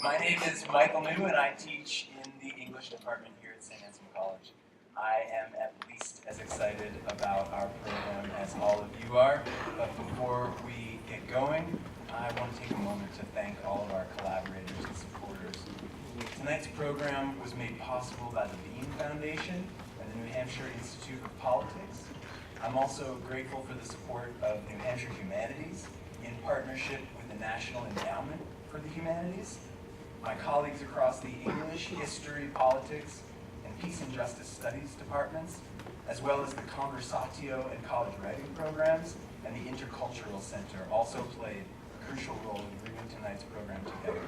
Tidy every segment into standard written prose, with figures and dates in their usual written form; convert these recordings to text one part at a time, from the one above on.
My name is Michael New, and I teach in the English department here at St. Anselm College. I am at least as excited about our program as all of you are, but before we get going, I want to take a moment to thank all of our collaborators and supporters. Tonight's program was made possible by the Bean Foundation and the New Hampshire Institute of Politics. I'm also grateful for the support of New Hampshire Humanities in partnership with the National Endowment for the Humanities, my colleagues across the English, History, Politics, and Peace and Justice Studies departments, as well as the Conversatio and college writing programs, and the Intercultural Center also played a crucial role in bringing tonight's program together.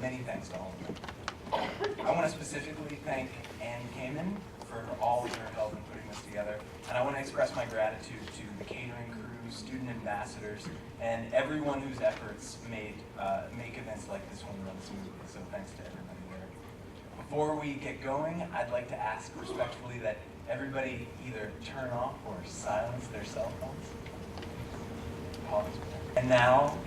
Many thanks to all of them. I want to specifically thank Ann Kamen for all of her help in putting this together, and I want to express my gratitude to the catering crew, student ambassadors, and everyone whose efforts make events like this one run smoothly. So thanks to everybody there. Before we get going, I'd like to ask respectfully that everybody either turn off or silence their cell phones. And now,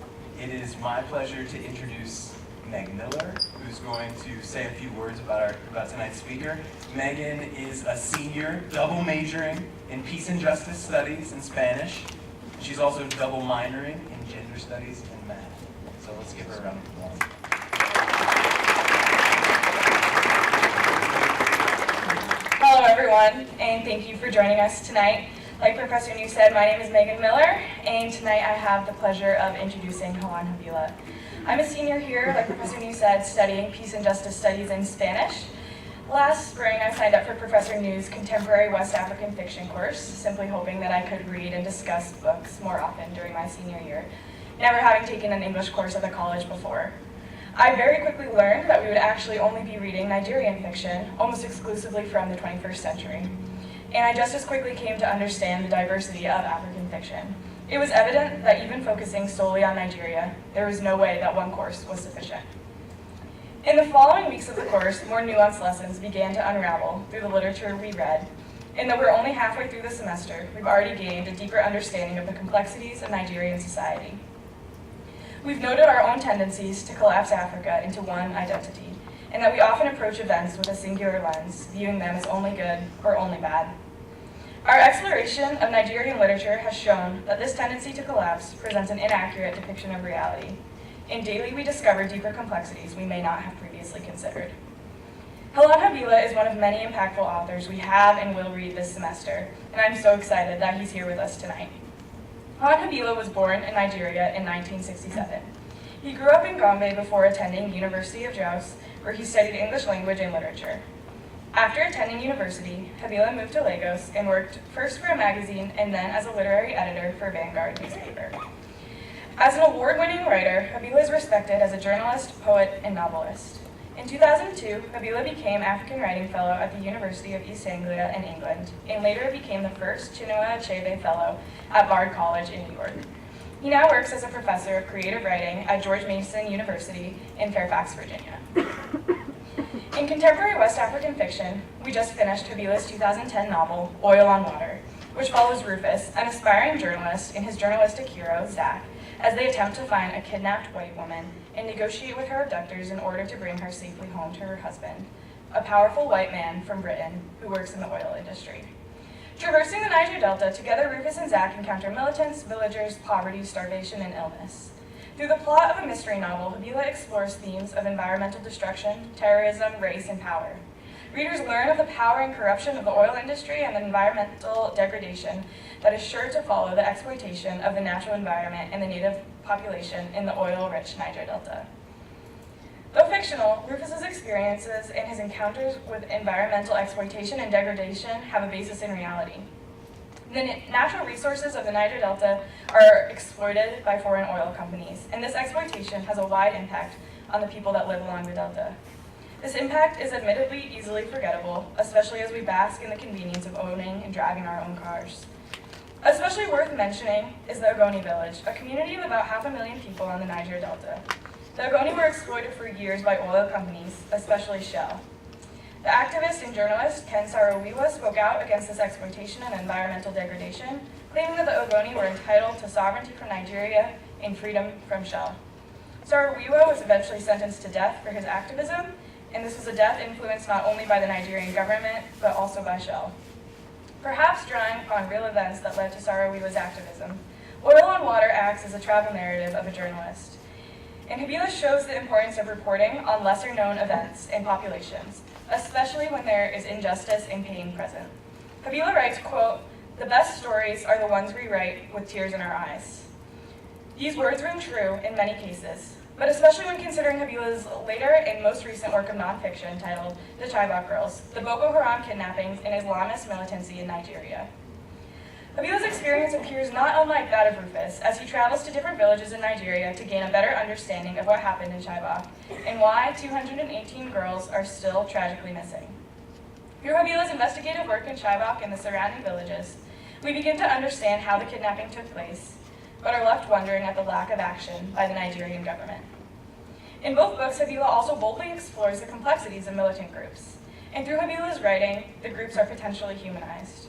it is my pleasure to introduce Meg Miller, who's going to say a few words about tonight's speaker. Megan is a senior, double majoring in Peace and Justice Studies and Spanish. She's also double minoring in Gender Studies and Math. So let's give her a round of applause. Hello everyone, and thank you for joining us tonight. Like Professor New said, my name is Megan Miller, and tonight I have the pleasure of introducing Helon Habila. I'm a senior here, like Professor New said, studying Peace and Justice Studies in Spanish. Last spring, I signed up for Professor New's Contemporary West African Fiction course, simply hoping that I could read and discuss books more often during my senior year, never having taken an English course at the college before. I very quickly learned that we would actually only be reading Nigerian fiction, almost exclusively from the 21st century. And I just as quickly came to understand the diversity of African fiction. It was evident that even focusing solely on Nigeria, there was no way that one course was sufficient. In the following weeks of the course, more nuanced lessons began to unravel through the literature we read, and though we're only halfway through the semester, we've already gained a deeper understanding of the complexities of Nigerian society. We've noted our own tendencies to collapse Africa into one identity, and that we often approach events with a singular lens, viewing them as only good or only bad. Our exploration of Nigerian literature has shown that this tendency to collapse presents an inaccurate depiction of reality, and daily we discover deeper complexities we may not have previously considered. Helon Habila is one of many impactful authors we have and will read this semester, and I'm so excited that he's here with us tonight. Helon Habila was born in Nigeria in 1967. He grew up in Gombe before attending University of Jos, where he studied English language and literature. After attending university, Habila moved to Lagos and worked first for a magazine and then as a literary editor for Vanguard newspaper. As an award-winning writer, Habila is respected as a journalist, poet, and novelist. In 2002, Habila became African Writing Fellow at the University of East Anglia in England, and later became the first Chinua Achebe Fellow at Bard College in New York. He now works as a professor of creative writing at George Mason University in Fairfax, Virginia. In contemporary West African fiction, we just finished Habila's 2010 novel, Oil on Water, which follows Rufus, an aspiring journalist, and his journalistic hero, Zach, as they attempt to find a kidnapped white woman and negotiate with her abductors in order to bring her safely home to her husband, a powerful white man from Britain who works in the oil industry. Traversing the Niger Delta, together Rufus and Zach encounter militants, villagers, poverty, starvation, and illness. Through the plot of a mystery novel, Habila explores themes of environmental destruction, terrorism, race, and power. Readers learn of the power and corruption of the oil industry and the environmental degradation that is sure to follow the exploitation of the natural environment and the native population in the oil-rich Niger Delta. Though fictional, Rufus's experiences and his encounters with environmental exploitation and degradation have a basis in reality. The natural resources of the Niger Delta are exploited by foreign oil companies, and this exploitation has a wide impact on the people that live along the delta. This impact is admittedly easily forgettable, especially as we bask in the convenience of owning and driving our own cars. Especially worth mentioning is the Ogoni village, a community of about 500,000 people on the Niger Delta. The Ogoni were exploited for years by oil companies, especially Shell. The activist and journalist Ken Saro-Wiwa spoke out against this exploitation and environmental degradation, claiming that the Ogoni were entitled to sovereignty from Nigeria and freedom from Shell. Sarawiwa was eventually sentenced to death for his activism, and this was a death influenced not only by the Nigerian government, but also by Shell. Perhaps drawing upon real events that led to Sarawiwa's activism, Oil on Water acts as a travel narrative of a journalist. And Habila shows the importance of reporting on lesser-known events and populations, especially when there is injustice and pain present. Habila writes, quote, "The best stories are the ones we write with tears in our eyes." These words ring true in many cases, but especially when considering Habila's later and most recent work of nonfiction titled The Chibok Girls, the Boko Haram kidnappings and Islamist militancy in Nigeria. Habila's experience appears not unlike that of Rufus, as he travels to different villages in Nigeria to gain a better understanding of what happened in Chibok and why 218 girls are still tragically missing. Through Habila's investigative work in Chibok and the surrounding villages, we begin to understand how the kidnapping took place, but are left wondering at the lack of action by the Nigerian government. In both books, Habila also boldly explores the complexities of militant groups, and through Habila's writing, the groups are potentially humanized.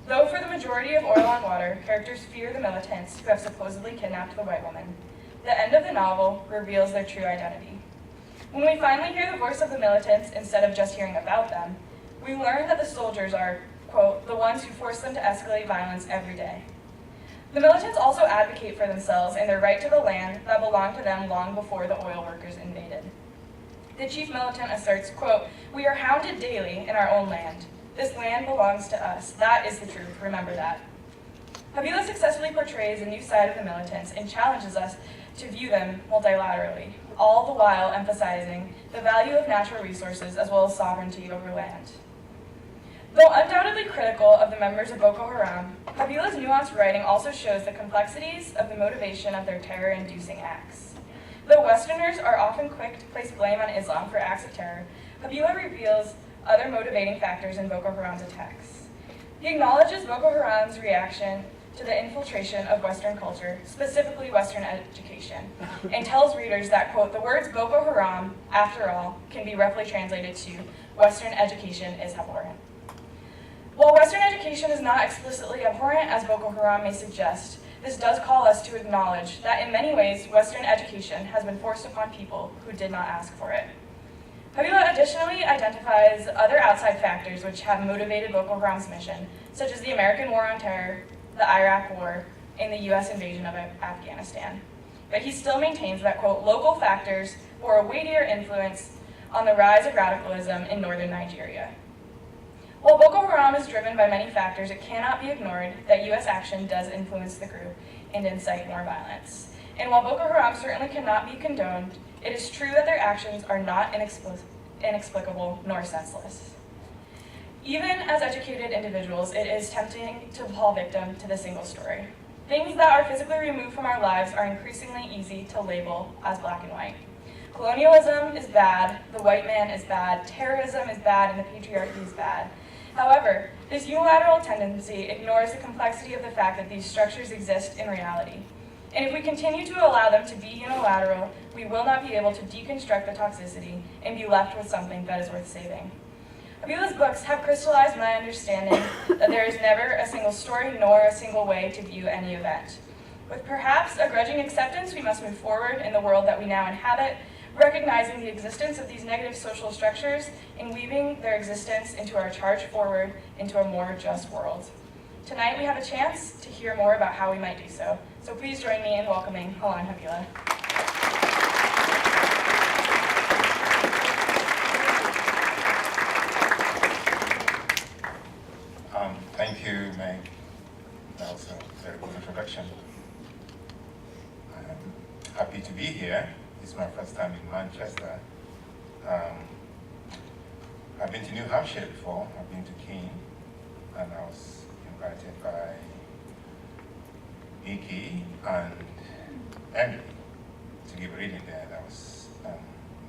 Though for the majority of Oil on Water, characters fear the militants who have supposedly kidnapped the white woman, the end of the novel reveals their true identity. When we finally hear the voice of the militants instead of just hearing about them, we learn that the soldiers are, quote, "the ones who force them to escalate violence every day." The militants also advocate for themselves and their right to the land that belonged to them long before the oil workers invaded. The chief militant asserts, quote, "We are hounded daily in our own land. This land belongs to us. That is the truth. Remember that." Habila successfully portrays a new side of the militants and challenges us to view them multilaterally, all the while emphasizing the value of natural resources as well as sovereignty over land. Though undoubtedly critical of the members of Boko Haram, Habila's nuanced writing also shows the complexities of the motivation of their terror-inducing acts. Though Westerners are often quick to place blame on Islam for acts of terror, Habila reveals other motivating factors in Boko Haram's attacks. He acknowledges Boko Haram's reaction to the infiltration of Western culture, specifically Western education, and tells readers that, quote, "the words Boko Haram, after all, can be roughly translated to Western education is abhorrent." While Western education is not explicitly abhorrent, as Boko Haram may suggest, this does call us to acknowledge that in many ways, Western education has been forced upon people who did not ask for it. Habila additionally identifies other outside factors which have motivated Boko Haram's mission, such as the American War on Terror, the Iraq War, and the US invasion of Afghanistan. But he still maintains that, quote, "local factors bore a weightier influence on the rise of radicalism in northern Nigeria." While Boko Haram is driven by many factors, it cannot be ignored that US action does influence the group and incite more violence. And while Boko Haram certainly cannot be condoned, it is true that their actions are not inexplicable nor senseless. Even as educated individuals, it is tempting to fall victim to the single story. Things that are physically removed from our lives are increasingly easy to label as black and white. Colonialism is bad, the white man is bad, terrorism is bad, and the patriarchy is bad. However, this unilateral tendency ignores the complexity of the fact that these structures exist in reality. And if we continue to allow them to be unilateral, we will not be able to deconstruct the toxicity and be left with something that is worth saving. Habila's books have crystallized my understanding that there is never a single story nor a single way to view any event. With perhaps a grudging acceptance, we must move forward in the world that we now inhabit, recognizing the existence of these negative social structures and weaving their existence into our charge forward into a more just world. Tonight we have a chance to hear more about how we might do so. So please join me in welcoming Helon Habila. Thank you, Meg. That was a very good introduction. I'm happy to be here. It's my first time in Manchester. I've been to New Hampshire before. I've been to Keene, and I was invited by Nikki and Emily to give a reading there. That was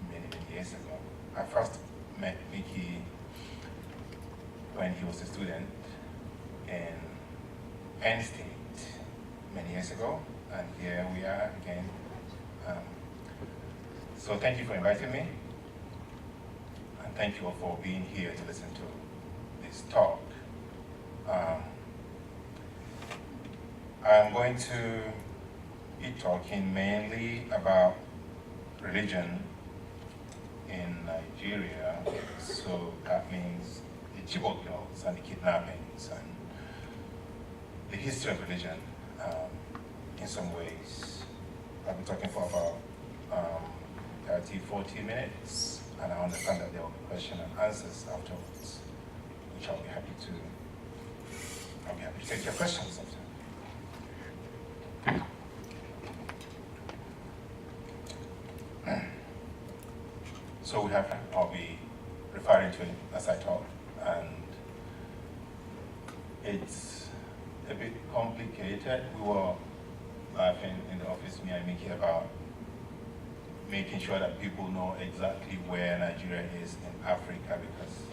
many years ago. I first met Nikki when he was a student in Penn State many years ago, and here we are again. So thank you for inviting me, and thank you all for being here to listen to this talk. I'm going to be talking mainly about religion in Nigeria. So that means the Chibok girls and the kidnappings and the history of religion in some ways. I've been talking for about 30, 40 minutes, and I understand that there will be question and answers afterwards, which I'll be happy to take your questions after. So I'll be referring to it as I talk, and it's a bit complicated. We were laughing in the office, me and Mickey, about making sure that people know exactly where Nigeria is in Africa, because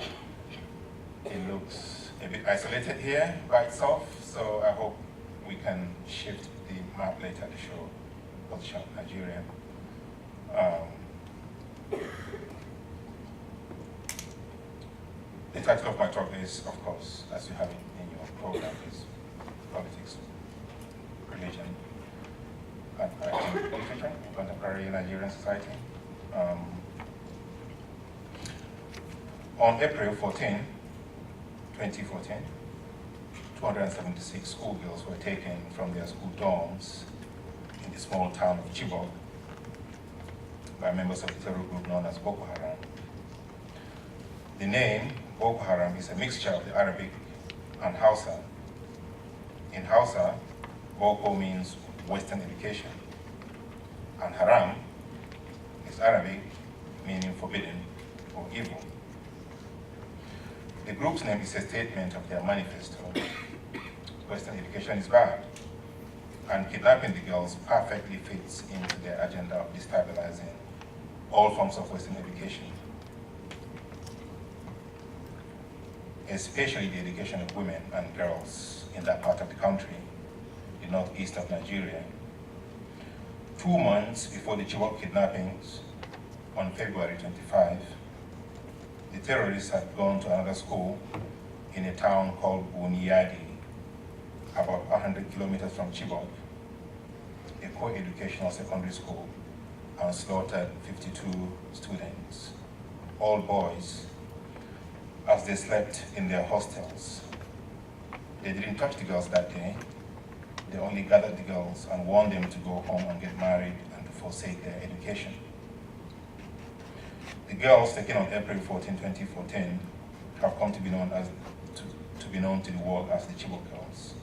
it looks a bit isolated here by itself. So I hope we can shift the map later to show position of Nigeria. The title of my talk is, of course, as you have it in your program, is Politics, Religion, and Literature in Contemporary Nigerian Society. On April 14, 2014, 276 schoolgirls were taken from their school dorms in the small town of Chibok by members of the terror group known as Boko Haram. The name Boko Haram is a mixture of the Arabic and Hausa. In Hausa, Boko means Western education, and Haram is Arabic, meaning forbidden or evil. The group's name is a statement of their manifesto. Western education is bad, and kidnapping the girls perfectly fits into their agenda of destabilizing all forms of Western education, especially the education of women and girls in that part of the country, the northeast of Nigeria. 2 months before the Chibok kidnappings, on February 25, the terrorists had gone to another school in a town called Buniyadi, about 100 kilometers from Chibok, a co-educational secondary school, and slaughtered 52 students, all boys, as they slept in their hostels. They didn't touch the girls that day. They only gathered the girls and warned them to go home and get married and to forsake their education. The girls taken on April 14, 2014 have come to be known to the world as the Chibok girls.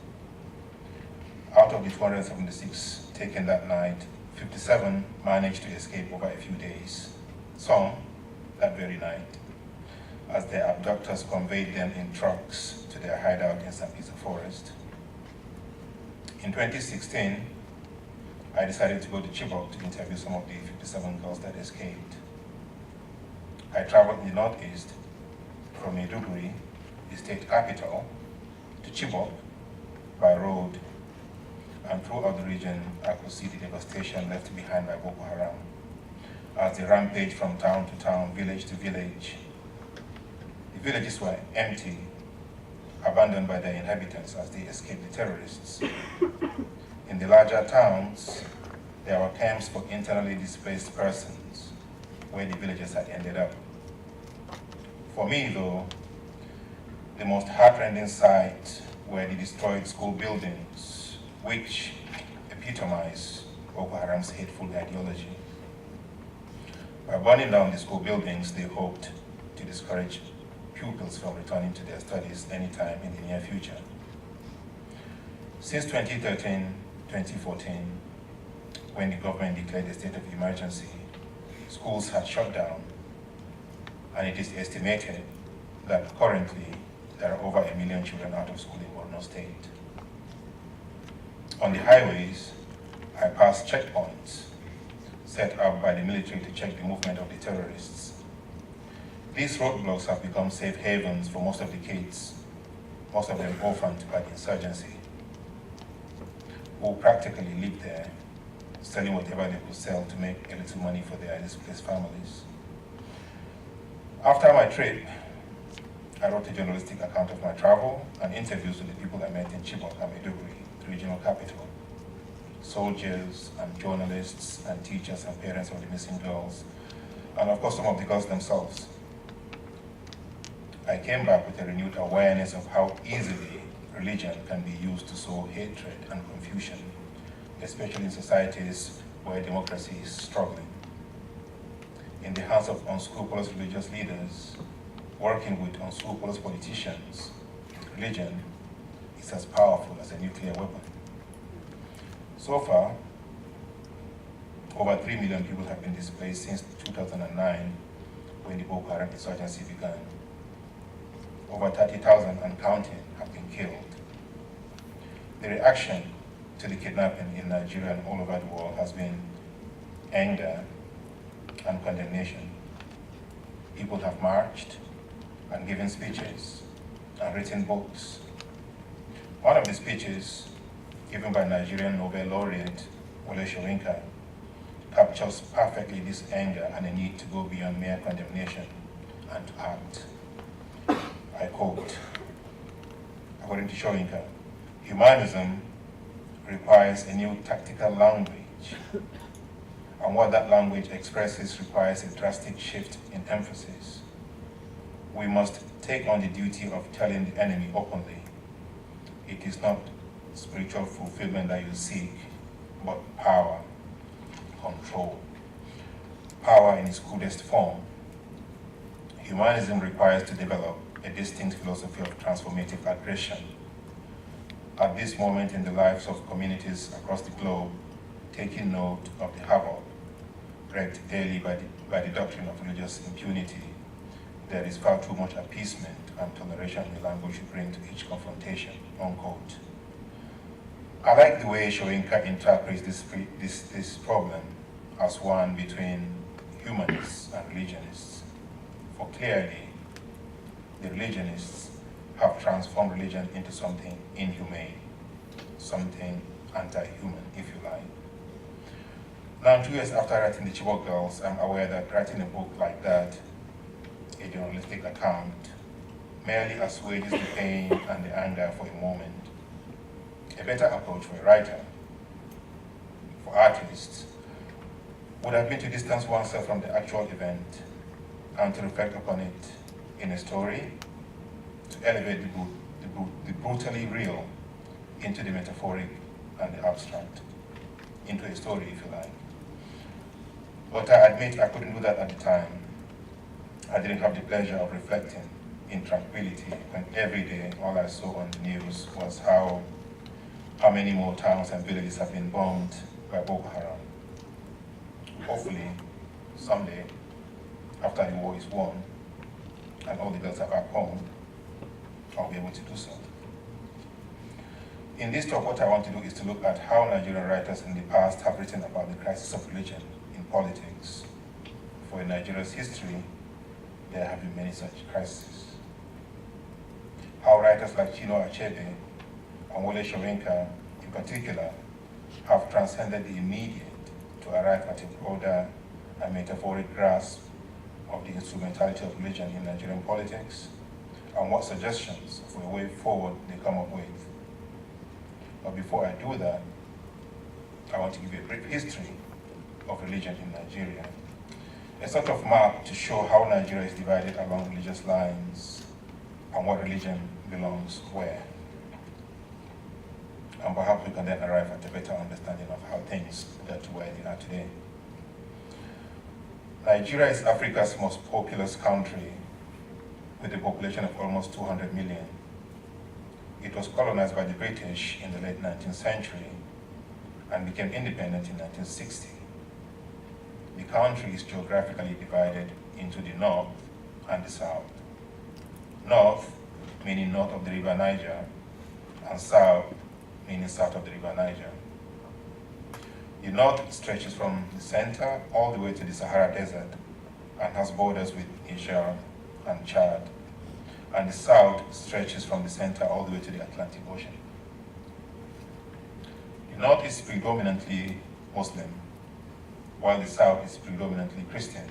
Out of the 276 taken that night, 57 managed to escape over a few days, some that very night, as their abductors conveyed them in trucks to their hideout in Sambisa Forest. In 2016, I decided to go to Chibok to interview some of the 57 girls that escaped. I traveled in the northeast from Maiduguri, the state capital, to Chibok by road, and throughout the region I could see the devastation left behind by Boko Haram as they rampaged from town to town, village to village. The villages were empty, abandoned by their inhabitants as they escaped the terrorists. In the larger towns, there were camps for internally displaced persons, where the villagers had ended up. For me, though, the most heartrending sight were the destroyed school buildings, which epitomize Boko Haram's hateful ideology. By burning down the school buildings, they hoped to discourage pupils from returning to their studies anytime in the near future. Since 2013-2014, when the government declared a state of emergency, schools had shut down, and it is estimated that currently there are over 1 million children out of school in Borno State. On the highways, I passed checkpoints set up by the military to check the movement of the terrorists. These roadblocks have become safe havens for most of the kids, most of them orphaned by the insurgency, who practically lived there, selling whatever they could sell to make a little money for their displaced families. After my trip, I wrote a journalistic account of my travel and interviews with the people I met in Chibok and Maiduguri, the regional capital. soldiers and journalists and teachers and parents of the missing girls, and of course some of the girls themselves. I came back with a renewed awareness of how easily religion can be used to sow hatred and confusion, especially in societies where democracy is struggling. In the hands of unscrupulous religious leaders, working with unscrupulous politicians, religion is as powerful as a nuclear weapon. So far, over 3 million people have been displaced since 2009, when the Boko Haram insurgency began. Over 30,000 and counting have been killed. The reaction to the kidnapping in Nigeria and all over the world has been anger and condemnation. People have marched and given speeches and written books. One of the speeches given by Nigerian Nobel laureate Wole Soyinka captures perfectly this anger and the need to go beyond mere condemnation and to act. I quote, according to Soyinka, humanism requires a new tactical language, and what that language expresses requires a drastic shift in emphasis. We must take on the duty of telling the enemy openly, it is not spiritual fulfillment that you seek, but power, control. Power in its crudest form. Humanism requires to develop a distinct philosophy of transformative aggression. At this moment in the lives of communities across the globe, taking note of the havoc wreaked daily by the doctrine of religious impunity, there is far too much appeasement and toleration in the language we bring to each confrontation, unquote. I like the way Soyinka interprets this problem as one between humanists and religionists. For clearly, the religionists have transformed religion into something inhumane, something anti-human, if you like. Now, 2 years after writing The Chibok Girls, I'm aware that writing a book like that, a journalistic account, merely assuages the pain and the anger for a moment. A better approach for a writer, for artists, would have been to distance oneself from the actual event and to reflect upon it in a story, to elevate the brutally real into the metaphoric and the abstract, into a story, if you like. But I admit I couldn't do that at the time. I didn't have the pleasure of reflecting in tranquility when every day all I saw on the news was how many more towns and villages have been bombed by Boko Haram. Hopefully, someday, after the war is won, and all the girls are back home, I'll be able to do so. In this talk, what I want to do is to look at how Nigerian writers in the past have written about the crisis of religion in politics. For in Nigeria's history, there have been many such crises. How writers like Chinua Achebe and Wole Soyinka, in particular, have transcended the immediate to arrive at a broader and metaphoric grasp of the instrumentality of religion in Nigerian politics, and what suggestions for a way forward they come up with. But before I do that, I want to give you a brief history of religion in Nigeria, a sort of map to show how Nigeria is divided along religious lines and what religion belongs where. And perhaps we can then arrive at a better understanding of how things got to where they are today. Nigeria is Africa's most populous country with a population of almost 200 million. It was colonized by the British in the late 19th century and became independent in 1960. The country is geographically divided into the north and the south. North meaning north of the River Niger, and south meaning south of the River Niger. The north stretches from the center all the way to the Sahara Desert and has borders with Niger and Chad. And the south stretches from the center all the way to the Atlantic Ocean. The north is predominantly Muslim, while the south is predominantly Christian.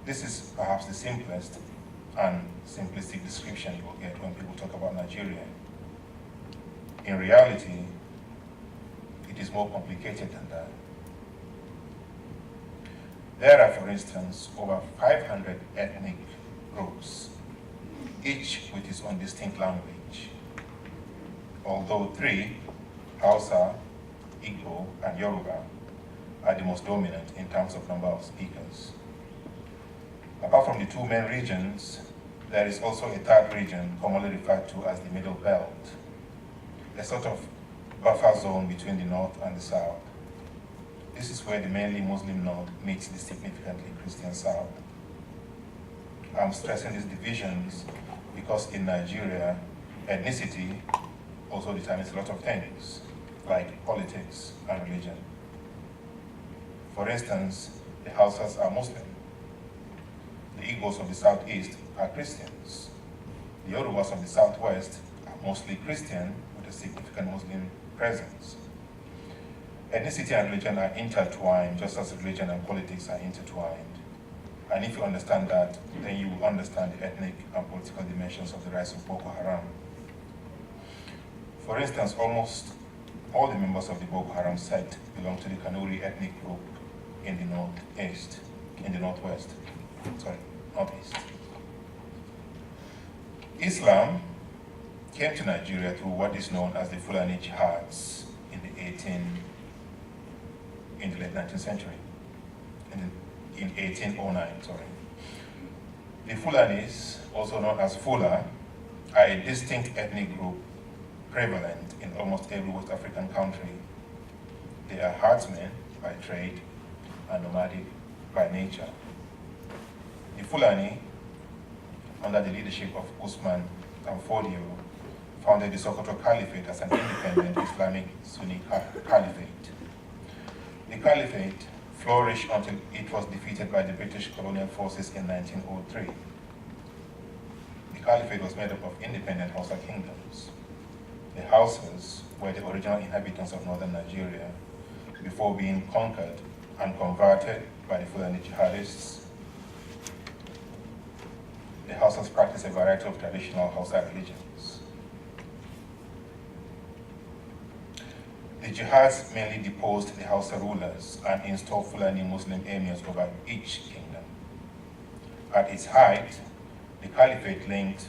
This is perhaps the simplest and simplistic description you will get when people talk about Nigeria. In reality, it is more complicated than that. There are, for instance, over 500 ethnic groups, each with its own distinct language. Although three, Hausa, Igbo, and Yoruba, are the most dominant in terms of number of speakers. Apart from the two main regions, there is also a third region commonly referred to as the Middle Belt, a sort of buffer zone between the North and the South. This is where the mainly Muslim North meets the significantly Christian South. I'm stressing these divisions because in Nigeria, ethnicity also determines a lot of things, like politics and religion. For instance, the Hausas are Muslim. The Igbos of the southeast are Christians. The Yorubas of the southwest are mostly Christian with a significant Muslim presence. Ethnicity and religion are intertwined just as religion and politics are intertwined. And if you understand that, then you will understand the ethnic and political dimensions of the rise of Boko Haram. For instance, almost all the members of the Boko Haram sect belong to the Kanuri ethnic group in the northeast, northeast. Islam came to Nigeria through what is known as the Fulani Jihads in the late 19th century, in 1809, The Fulanis, also known as Fula, are a distinct ethnic group prevalent in almost every West African country. They are herdsmen by trade and nomadic by nature. The Fulani, under the leadership of Usman Danfodio, founded the Sokoto Caliphate as an independent Islamic Sunni caliphate. The caliphate flourished until it was defeated by the British colonial forces in 1903. The caliphate was made up of independent Hausa kingdoms. The Hausas were the original inhabitants of northern Nigeria before being conquered and converted by the Fulani jihadists. The Hausas practice a variety of traditional Hausa religions. The jihads mainly deposed the Hausa rulers and installed Fulani Muslim emirs over each kingdom. At its height, the caliphate linked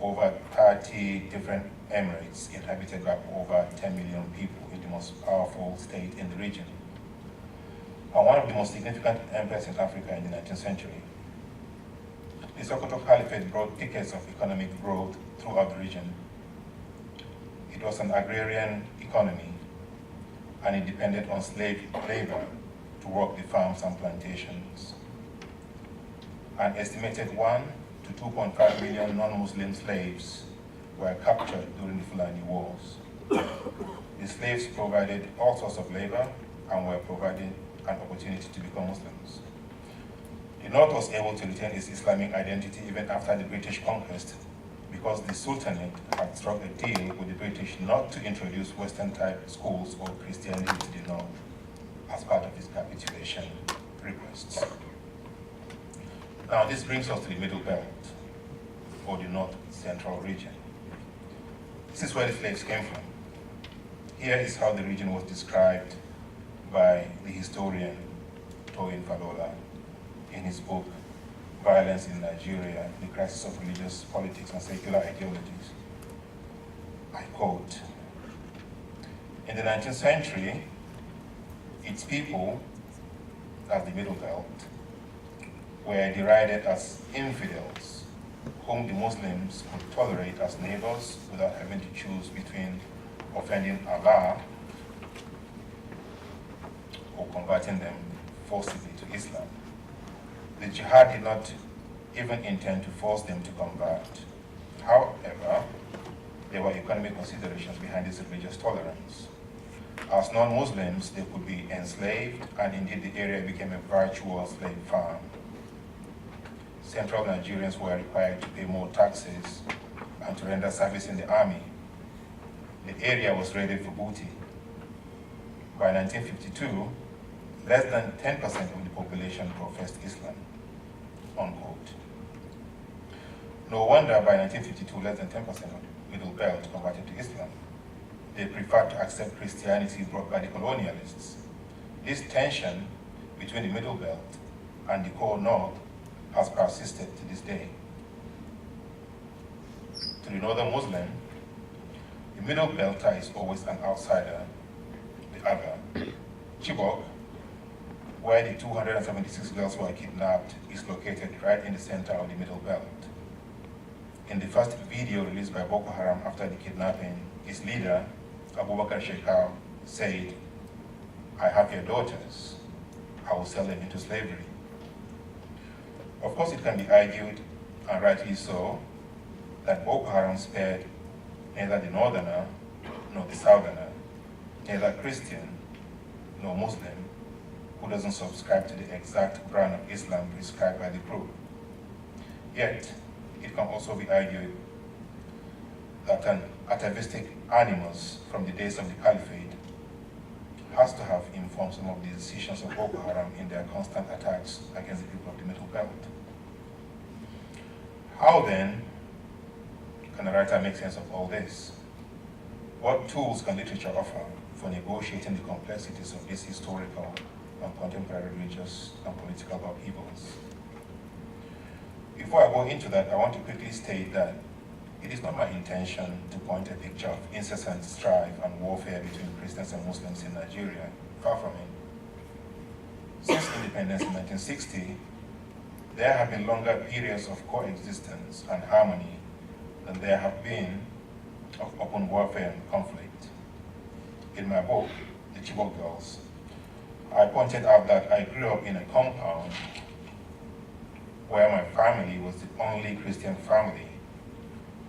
over 30 different emirates inhabited by over 10 million people in the most powerful state in the region, and one of the most significant empires in Africa in the 19th century. The Sokoto Caliphate brought decades of economic growth throughout the region. It was an agrarian economy, and it depended on slave labor to work the farms and plantations. An estimated 1 to 2.5 million non-Muslim slaves were captured during the Fulani Wars. The slaves provided all sorts of labor and were provided an opportunity to become Muslims. The North was able to retain its Islamic identity even after the British conquest because the Sultanate had struck a deal with the British not to introduce Western-type schools or Christianity to the North as part of its capitulation requests. Now this brings us to the Middle Belt, or the North Central region. This is where the slaves came from. Here is how the region was described by the historian Toyin Falola in his book, Violence in Nigeria, the Crisis of Religious Politics and Secular Ideologies. I quote, "In the 19th century, its people, as the Middle Belt, were derided as infidels, whom the Muslims could tolerate as neighbors without having to choose between offending Allah or converting them forcibly to Islam. The jihad did not even intend to force them to convert. However, there were economic considerations behind this religious tolerance. As non-Muslims, they could be enslaved, and indeed the area became a virtual slave farm. Central Nigerians were required to pay more taxes and to render service in the army. The area was raided for booty. By 1952, less than 10% of the population professed Islam." Unquote. No wonder by 1952, less than 10% of the Middle Belt converted to Islam. they prefer to accept Christianity brought by the colonialists. This tension between the Middle Belt and the core North has persisted to this day. To the Northern Muslim, the Middle Belter is always an outsider, the other. Chibok, where the 276 girls were kidnapped, is located right in the center of the Middle Belt. In the first video released by Boko Haram after the kidnapping, its leader, Abubakar Shekau, said, "I have your daughters. I will sell them into slavery." Of course, it can be argued, and rightly so, that Boko Haram spared neither the northerner nor the southerner, neither Christian nor Muslim, who doesn't subscribe to the exact brand of Islam prescribed by the group. Yet, it can also be argued that an atavistic animus from the days of the Caliphate has to have informed some of the decisions of Boko Haram in their constant attacks against the people of the Middle Belt. How then can a writer make sense of all this? What tools can literature offer for negotiating the complexities of these historical and contemporary religious and political upheavals? Before I go into that, I want to quickly state that it is not my intention to point a picture of incessant strife and warfare between Christians and Muslims in Nigeria. Far from it. Since independence in 1960, there have been longer periods of coexistence and harmony than there have been of open warfare and conflict. In my book, The Chibok Girls, I pointed out that I grew up in a compound where my family was the only Christian family.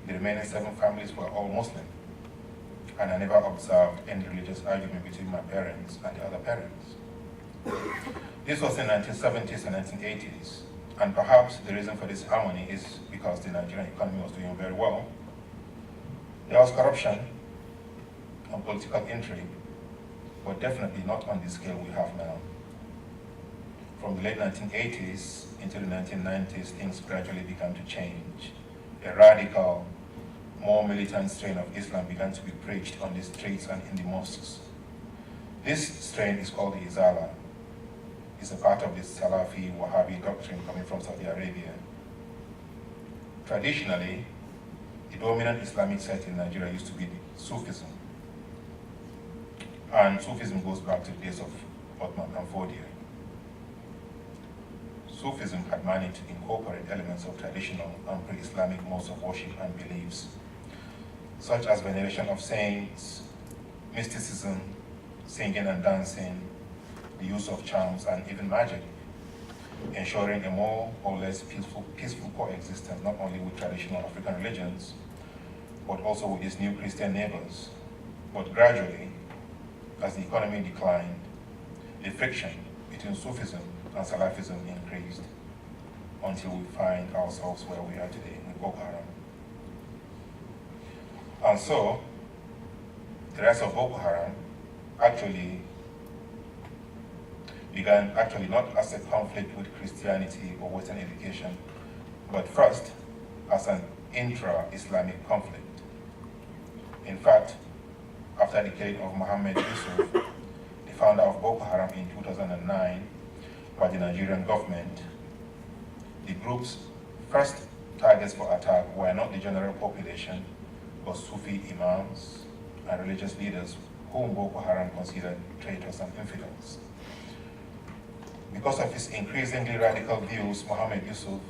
The remaining 7 families were all Muslim, and I never observed any religious argument between my parents and the other parents. This was in the 1970s and 1980s, and perhaps the reason for this harmony is because the Nigerian economy was doing very well. There was corruption and political intrigue, but definitely not on the scale we have now. From the late 1980s into the 1990s, things gradually began to change. A radical, more militant strain of Islam began to be preached on the streets and in the mosques. This strain is called the Izala. It's a part of the Salafi Wahhabi doctrine coming from Saudi Arabia. Traditionally, the dominant Islamic sect in Nigeria used to be Sufism. And Sufism goes back to the days of Ottoman and Fodia. Sufism had managed to incorporate elements of traditional and pre-Islamic modes of worship and beliefs, such as veneration of saints, mysticism, singing and dancing, the use of charms, and even magic, ensuring a more or less peaceful coexistence not only with traditional African religions, but also with its new Christian neighbors. But gradually, as the economy declined, the friction between Sufism and Salafism increased until we find ourselves where we are today with Boko Haram. And so, the rise of Boko Haram actually began not as a conflict with Christianity or Western education, but first as an intra-Islamic conflict. In fact, after the killing of Mohammed Yusuf, the founder of Boko Haram in 2009, by the Nigerian government, the group's first targets for attack were not the general population, but Sufi imams and religious leaders whom Boko Haram considered traitors and infidels. Because of his increasingly radical views, Mohammed Yusuf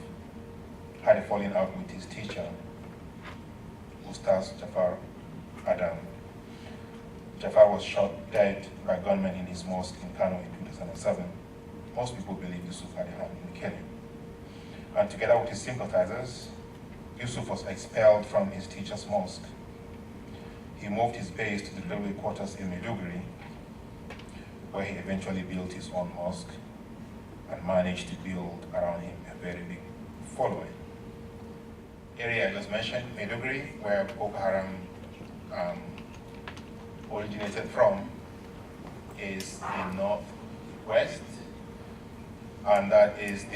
had a falling out with his teacher, Ustaz Jafar Adam. Jafar was shot dead by gunmen in his mosque in Kano in 2007. Most people believe Yusuf had a hand in the killing. And together with his sympathizers, Yusuf was expelled from his teacher's mosque. He moved his base to the railway quarters in Maiduguri, where he eventually built his own mosque and managed to build around him a very big following. The area I just mentioned, Maiduguri, where Boko Haram originated from, is in northwest, and that is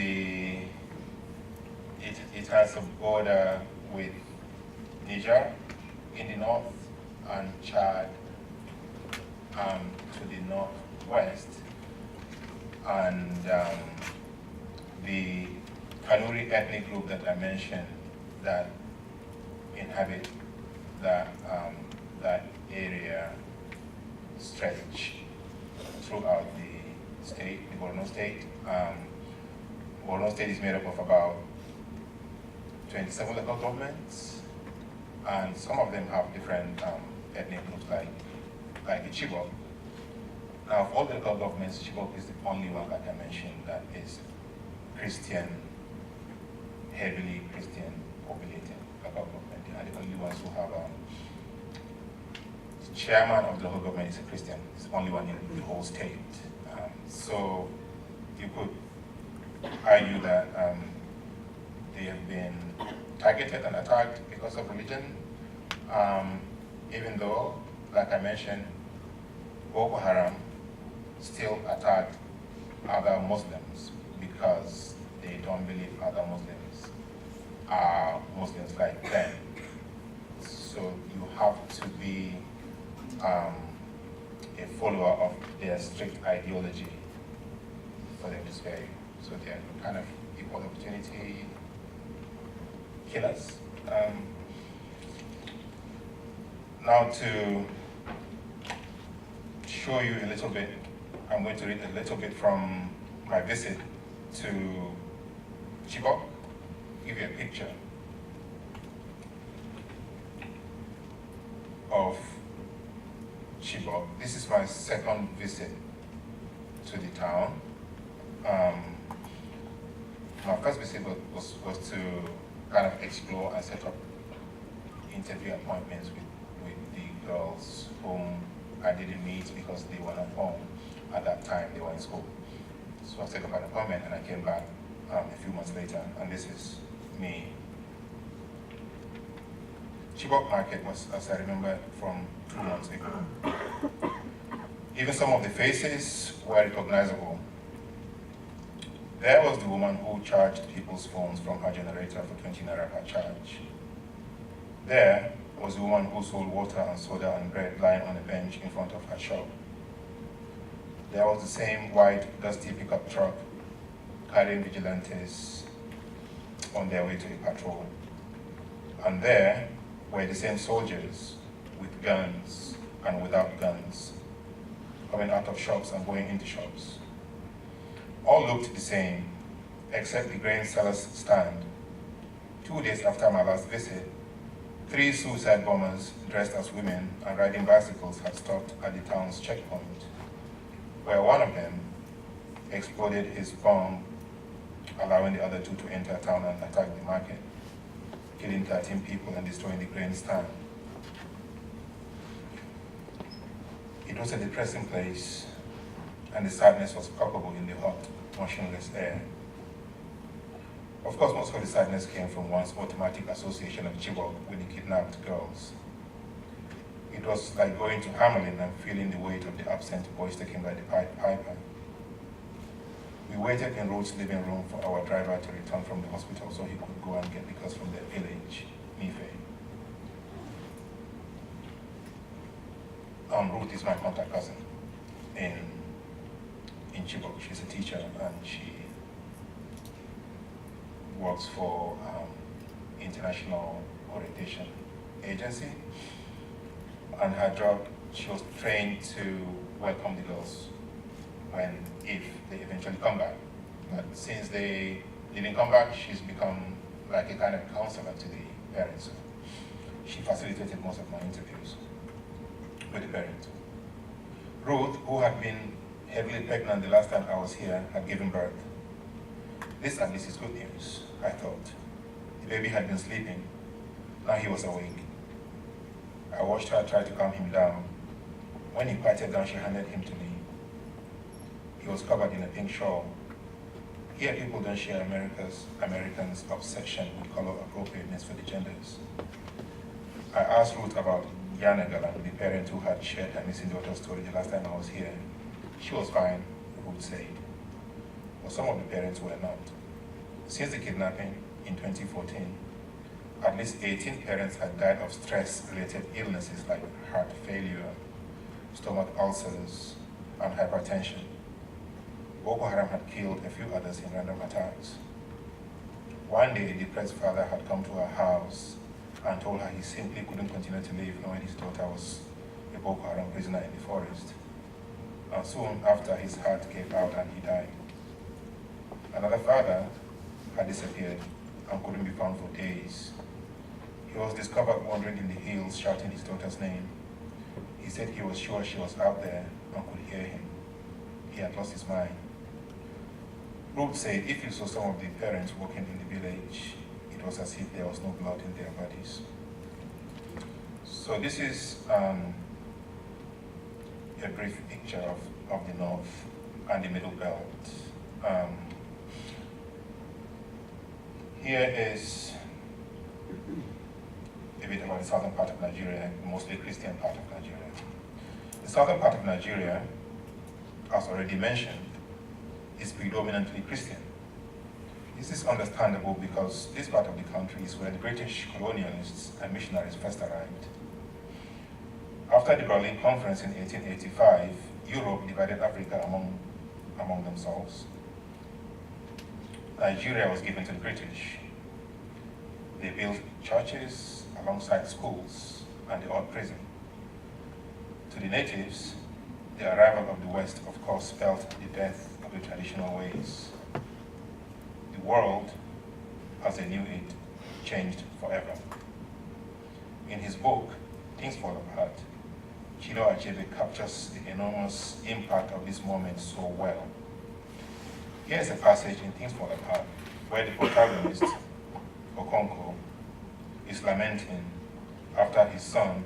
it has a border with Niger in the north and Chad to the northwest, and the Kanuri ethnic group that I mentioned that inhabit that area stretch throughout the state, the Borno state. Borno state is made up of about 27 local governments, and some of them have different ethnic groups, like the Chibok. Now, of all the local governments, Chibok is the only one, like I mentioned, that is Christian, heavily Christian populated local government. They are the only ones who have the chairman of the local government is a Christian. It's the only one in the whole state. So you could argue that they have been targeted and attacked because of religion, even though, like I mentioned, Boko Haram still attacked other Muslims because they don't believe other Muslims are Muslims like them. So you have to be a follower of their strict ideology for them to spare you. So they're kind of equal opportunity killers. Now to show you a little bit, I'm going to read a little bit from my visit to Chibok, give you a picture of Chibok. This is my second visit to the town. My first visit was to kind of explore and set up interview appointments with the girls whom I didn't meet because they were not home at that time, they were in school. So I set up an appointment and I came back a few months later, and this is me. Chibok market was, as I remember, from 2 months ago. Even some of the faces were recognizable. There was the woman who charged people's phones from her generator for 20 naira per charge. There was the woman who sold water and soda and bread lying on a bench in front of her shop. There was the same white, dusty pickup truck carrying vigilantes on their way to a patrol. And there were the same soldiers with guns and without guns, coming out of shops and going into shops. All looked the same, except the grain seller's stand. 2 days after my last visit, 3 suicide bombers dressed as women and riding bicycles had stopped at the town's checkpoint, where one of them exploded his bomb, allowing the other 2 to enter town and attack the market, killing 13 people and destroying the grain stand. It was a depressing place, and the sadness was palpable in the hot, motionless air. Of course, most of the sadness came from one's automatic association of Chibok with the kidnapped girls. It was like going to Hamelin and feeling the weight of the absent boys taken by the piper. We waited in Ruth's living room for our driver to return from the hospital so he could go and get the girls from their village, Nife. Ruth is my contact cousin in Chibok. She's a teacher and she works for International Orientation Agency. And her job, she was trained to welcome the girls if they eventually come back. But since they didn't come back, she's become like a kind of counselor to the parents. So she facilitated most of my interviews with the parents. Ruth, who had been heavily pregnant the last time I was here, had given birth. This at least is good news, I thought. The baby had been sleeping. Now he was awake. I watched her try to calm him down. When he quieted down, she handed him to me. He was covered in a pink shawl. Here people don't share Americans' obsession with color appropriateness for the genders. I asked Ruth about Yanagalan, the parent who had shared her missing daughter's story the last time I was here. She was fine, Ruth said. But some of the parents were not. Since the kidnapping in 2014, at least 18 parents had died of stress-related illnesses like heart failure, stomach ulcers, and hypertension. Boko Haram had killed a few others in random attacks. One day, a depressed father had come to her house and told her he simply couldn't continue to live knowing his daughter was a Boko Haram prisoner in the forest. And soon after, his heart gave out and he died. Another father had disappeared and couldn't be found for days. He was discovered wandering in the hills shouting his daughter's name. He said he was sure she was out there and could hear him. He had lost his mind. Ruth said if you saw some of the parents walking in the village, it was as if there was no blood in their bodies. So this is a brief picture of the North and the Middle Belt. Here is a bit about the southern part of Nigeria, mostly Christian part of Nigeria. The southern part of Nigeria, as already mentioned, is predominantly Christian. This is understandable because this part of the country is where the British colonialists and missionaries first arrived. After the Berlin Conference in 1885, Europe divided Africa among themselves. Nigeria was given to the British. They built churches alongside schools and the old prison. To the natives, the arrival of the West, of course, spelled the death of the traditional ways. The world, as they knew it, changed forever. In his book, Things Fall Apart, Chinua Achebe captures the enormous impact of this moment so well. Here is a passage in Things Fall Apart where the protagonist, Okonkwo, is lamenting after his son,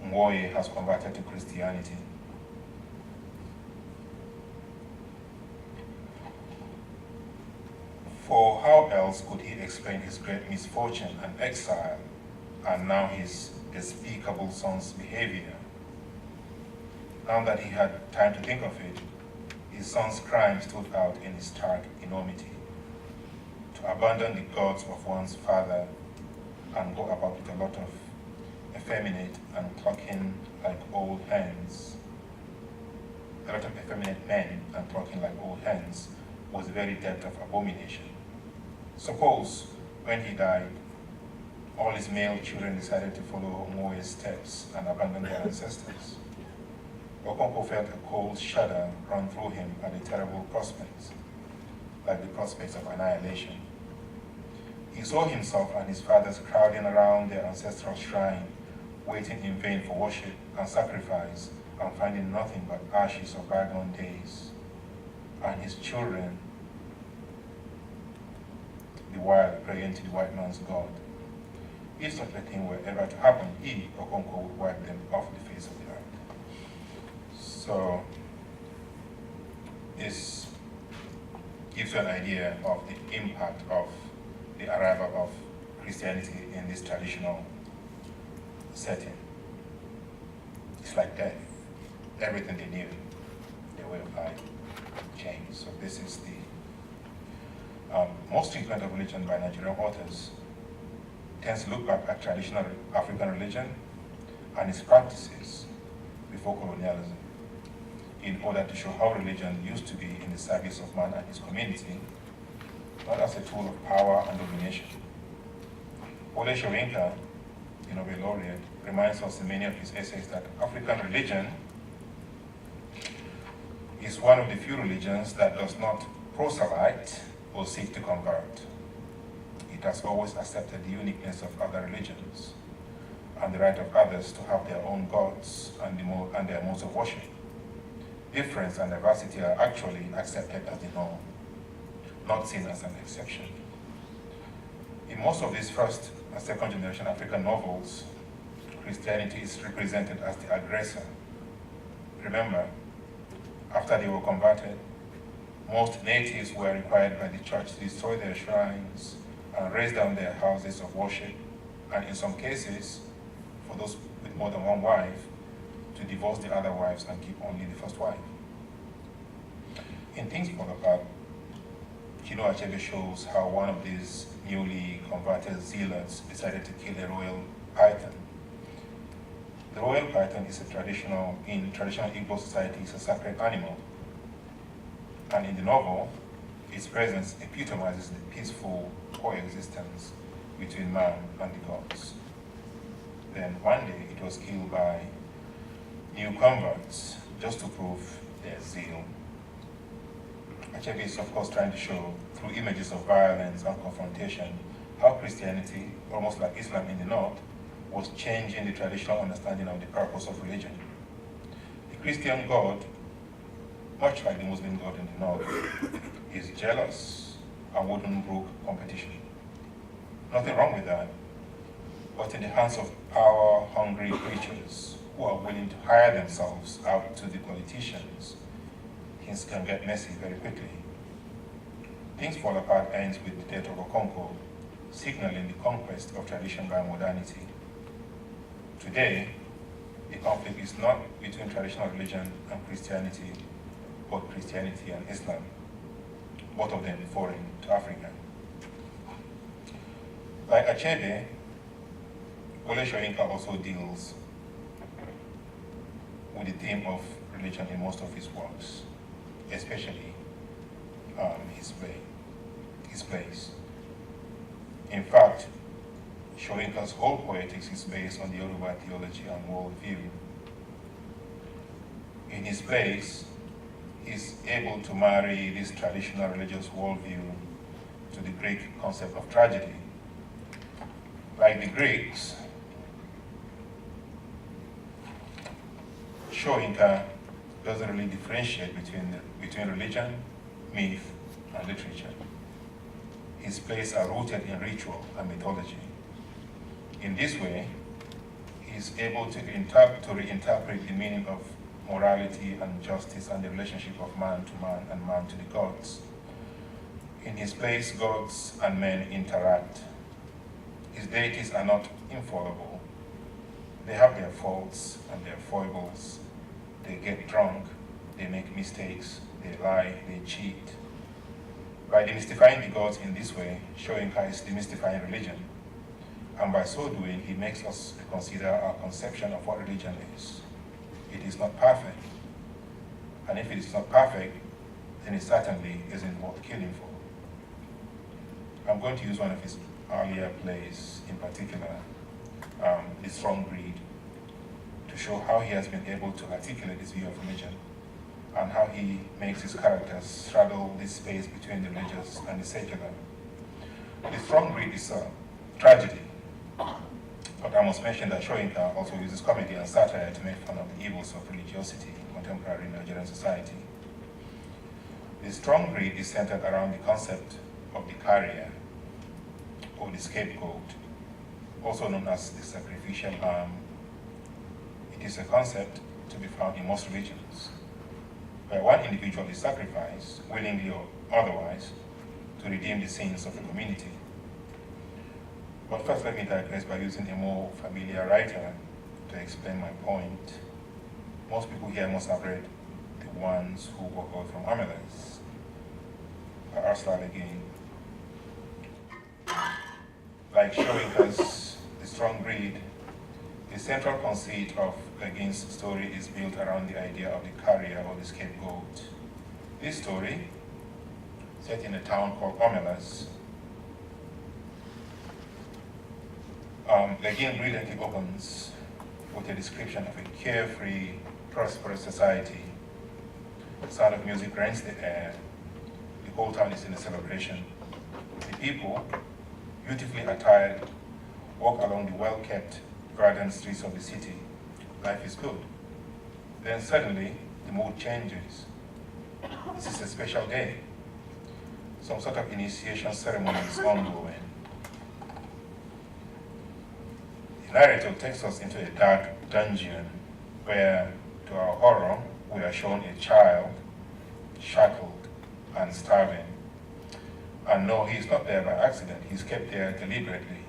Nwoye, has converted to Christianity. For how else could he explain his great misfortune and exile, and now his despicable son's behavior? Now that he had time to think of it, his son's crime stood out in his stark enormity. To abandon the gods of one's father and go about with a lot of effeminate and clucking like old hens, a lot of effeminate men and clucking like old hens, was the very depth of abomination. Suppose, when he died, all his male children decided to follow Nwoye's steps and abandon their ancestors. Okonkwo felt a cold shudder run through him at the terrible prospects, like the prospects of annihilation. He saw himself and his fathers crowding around their ancestral shrine, waiting in vain for worship and sacrifice, and finding nothing but ashes of bygone days. And his children, the while praying to the white man's God. If such a thing were ever to happen, he, Okonkwo, would wipe them off the face of the earth. So, this gives you an idea of the impact of the arrival of Christianity in this traditional setting. It's like death. Everything they knew, their way of life, changed. So this is the most frequent of religion by Nigerian authors tends to look back at traditional African religion and its practices before colonialism in order to show how religion used to be in the service of man and his community, not as a tool of power and domination. Wole Soyinka, the Nobel laureate, reminds us in many of his essays that African religion is one of the few religions that does not proselyte or seek to convert. It has always accepted the uniqueness of other religions and the right of others to have their own gods and their modes of worship. Difference and diversity are actually accepted as the norm, not seen as an exception. In most of these first and second generation African novels, Christianity is represented as the aggressor. Remember, after they were converted, most natives were required by the church to destroy their shrines and raise down their houses of worship, and in some cases, for those with more than one wife, to divorce the other wives and keep only the first wife. In Things Fall Apart, Chinua Achebe shows how one of these newly converted zealots decided to kill a royal python. The royal python is in traditional Igbo society, is a sacred animal. And in the novel, its presence epitomizes the peaceful coexistence between man and the gods. Then one day it was killed by new converts just to prove their zeal. Achebe is of course trying to show through images of violence and confrontation how Christianity, almost like Islam in the north, was changing the traditional understanding of the purpose of religion. The Christian God, much like the Muslim God in the north, is jealous and wouldn't brook competition. Nothing wrong with that, but in the hands of power-hungry creatures who are willing to hire themselves out to the politicians, things can get messy very quickly. Things Fall Apart ends with the death of Okonkwo, signaling the conquest of tradition by modernity. Today, the conflict is not between traditional religion and Christianity, but Christianity and Islam, both of them foreign to Africa. Like Achebe, Wole Soyinka also deals with the theme of religion in most of his works, especially his plays. In fact, Soyinka's whole poetics is based on the Yoruba theology and worldview. In his plays, he's able to marry this traditional religious worldview to the Greek concept of tragedy. Like the Greeks, Soyinka doesn't really differentiate between religion, myth, and literature. His plays are rooted in ritual and mythology. In this way, he is able to reinterpret the meaning of morality and justice and the relationship of man to man and man to the gods. In his plays, gods and men interact. His deities are not infallible. They have their faults and their foibles. They get drunk, they make mistakes, they lie, they cheat. By demystifying the gods in this way, Soyinka is demystifying religion. And by so doing, he makes us reconsider our conception of what religion is. It is not perfect. And if it is not perfect, then it certainly isn't worth killing for. I'm going to use one of his earlier plays in particular, The Strong Greed, to show how he has been able to articulate his view of religion and how he makes his characters straddle this space between the religious and the secular. The Strong Greed is a tragedy, but I must mention that Soyinka also uses comedy and satire to make fun of the evils of religiosity in contemporary Nigerian society. The Strong Greed is centered around the concept of the carrier, or the scapegoat, also known as the sacrificial lamb. It is a concept to be found in most religions, where one individual is sacrificed, willingly or otherwise, to redeem the sins of the community. But first, let me digress by using a more familiar writer to explain my point. Most people here must have read The Ones Who Walk Out from Amelas by Arslan again. Like Soyinka's The Strong Greed, the central conceit of Legin's story is built around the idea of the carrier or the scapegoat. This story, set in a town called Omelas, Legin brilliantly opens with a description of a carefree, prosperous society. The sound of music rends the air. The whole town is in a celebration. The people, beautifully attired, walk along the well-kept, garden streets of the city. Life is good. Then suddenly, the mood changes. This is a special day. Some sort of initiation ceremony is ongoing. The narrator takes us into a dark dungeon where, to our horror, we are shown a child shackled and starving. And no, he is not there by accident. He's kept there deliberately.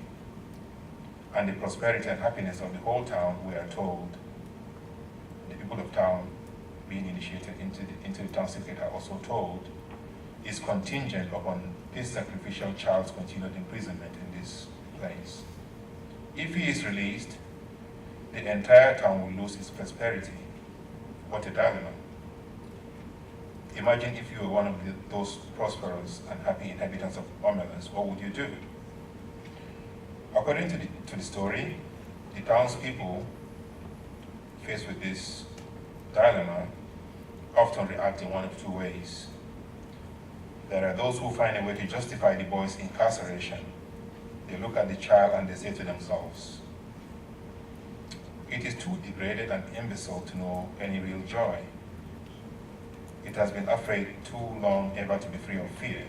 And the prosperity and happiness of the whole town, we are told, the people of town being initiated into the town secret are also told, is contingent upon this sacrificial child's continued imprisonment in this place. If he is released, the entire town will lose its prosperity. What a dilemma. Imagine if you were one of those prosperous and happy inhabitants of Omelas, what would you do? According to the story, the townspeople faced with this dilemma often react in one of two ways. There are those who find a way to justify the boy's incarceration. They look at the child and they say to themselves, it is too degraded and imbecile to know any real joy. It has been afraid too long ever to be free of fear.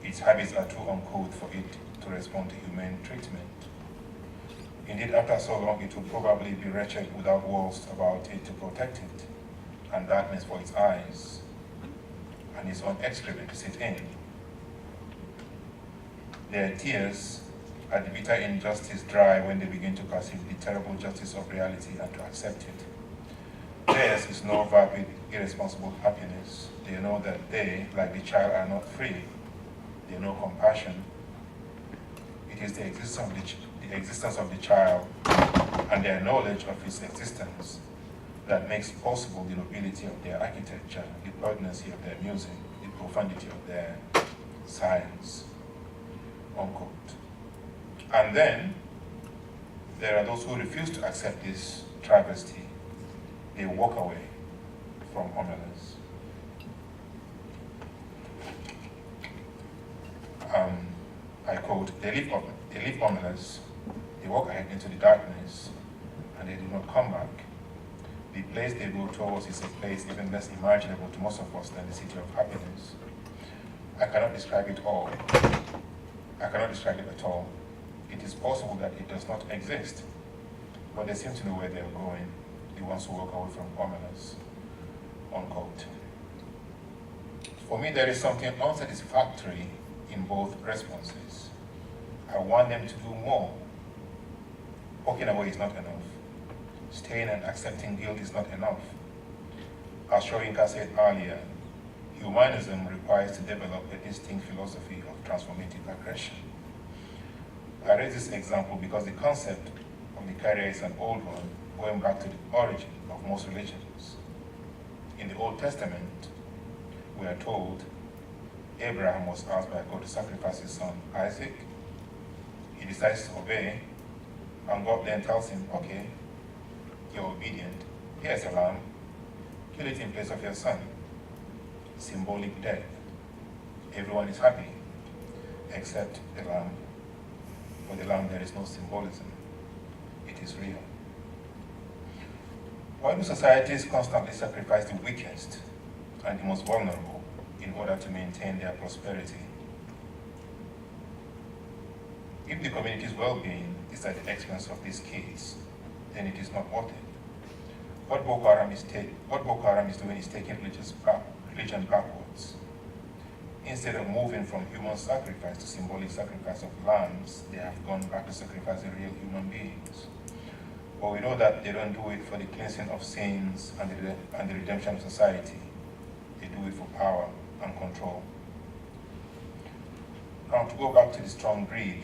Its habits are too uncouth for it to respond to humane treatment. Indeed, after so long, it will probably be wretched without walls about it to protect it, and darkness for its eyes, and its own excrement to sit in. Their tears at the bitter injustice dry when they begin to perceive the terrible justice of reality and to accept it. Theirs is no vapid, irresponsible happiness. They know that they, like the child, are not free. They know compassion. It is the existence of the child and their knowledge of its existence that makes possible the nobility of their architecture, the poignancy of their music, the profundity of their science. Unquote. And then there are those who refuse to accept this travesty. They walk away from Omelas. I quote, they leave Omelas, they walk ahead into the darkness, and they do not come back. The place they go towards is a place even less imaginable to most of us than the city of happiness. I cannot describe it all. I cannot describe it at all. It is possible that it does not exist, but they seem to know where they are going, the ones who walk away from Omelas, unquote. For me, there is something unsatisfactory in both responses. I want them to do more. Walking away is not enough. Staying and accepting guilt is not enough. As Shoyinka said earlier, humanism requires to develop a distinct philosophy of transformative aggression. I raise this example because the concept of the carrier is an old one, going back to the origin of most religions. In the Old Testament, we are told Abraham was asked by God to sacrifice his son Isaac. He decides to obey, and God then tells him, okay, you're obedient. Here's a lamb. Kill it in place of your son. Symbolic death. Everyone is happy, except the lamb. For the lamb, there is no symbolism. It is real. Why do societies constantly sacrifice the weakest and the most vulnerable in order to maintain their prosperity? If the community's well-being is at the expense of these kids, then it is not worth it. What Boko Haram is doing is taking religion backwards. Instead of moving from human sacrifice to symbolic sacrifice of lambs, they have gone back to sacrificing real human beings. But we know that they don't do it for the cleansing of sins and the redemption of society. They do it for power and control. Now, to go back to the strong greed,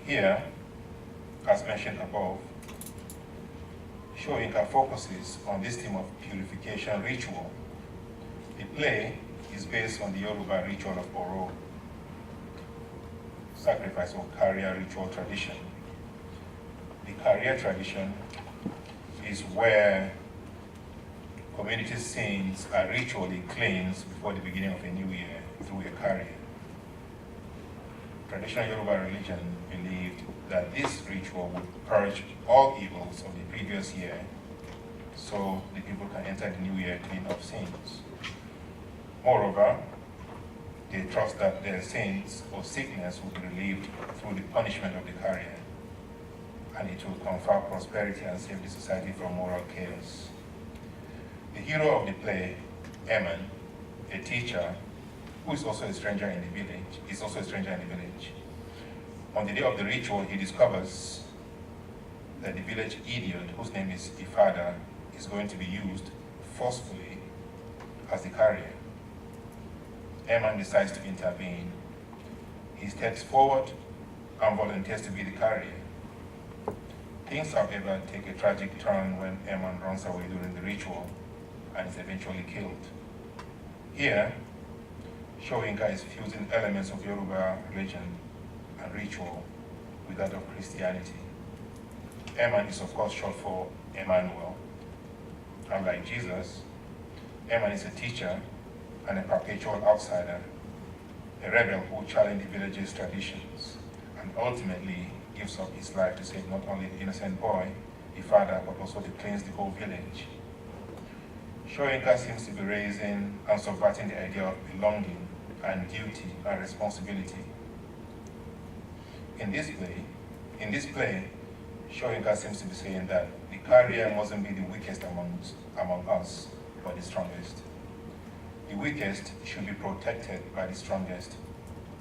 here, as mentioned above, Shoyinka focuses on this theme of purification ritual. The play is based on the Yoruba ritual of Oro, sacrifice or carrier ritual tradition. The carrier tradition is where community sins are ritually cleansed before the beginning of a new year through a carrier. Traditional Yoruba religion believed that this ritual would purge all evils of the previous year so the people can enter the new year clean of sins. Moreover, they trust that their sins or sickness will be relieved through the punishment of the carrier, and it will confer prosperity and save the society from moral chaos. The hero of the play, Eman, a teacher who is also a stranger in the village, On the day of the ritual, he discovers that the village idiot, whose name is Ifada, is going to be used forcefully as the carrier. Eman decides to intervene. He steps forward and volunteers to be the carrier. Things, however, take a tragic turn when Eman runs away during the ritual and is eventually killed. Here, Shoyinka is fusing elements of Yoruba religion and ritual with that of Christianity. Eman is of course short for Emmanuel. Unlike Jesus, Eman is a teacher and a perpetual outsider, a rebel who challenged the village's traditions and ultimately gives up his life to save not only the innocent boy, the father, but also to cleanse the whole village. Shoyinka seems to be raising and subverting the idea of belonging and duty and responsibility. In this play, Shoyinka seems to be saying that the carrier mustn't be the weakest among us, but the strongest. The weakest should be protected by the strongest,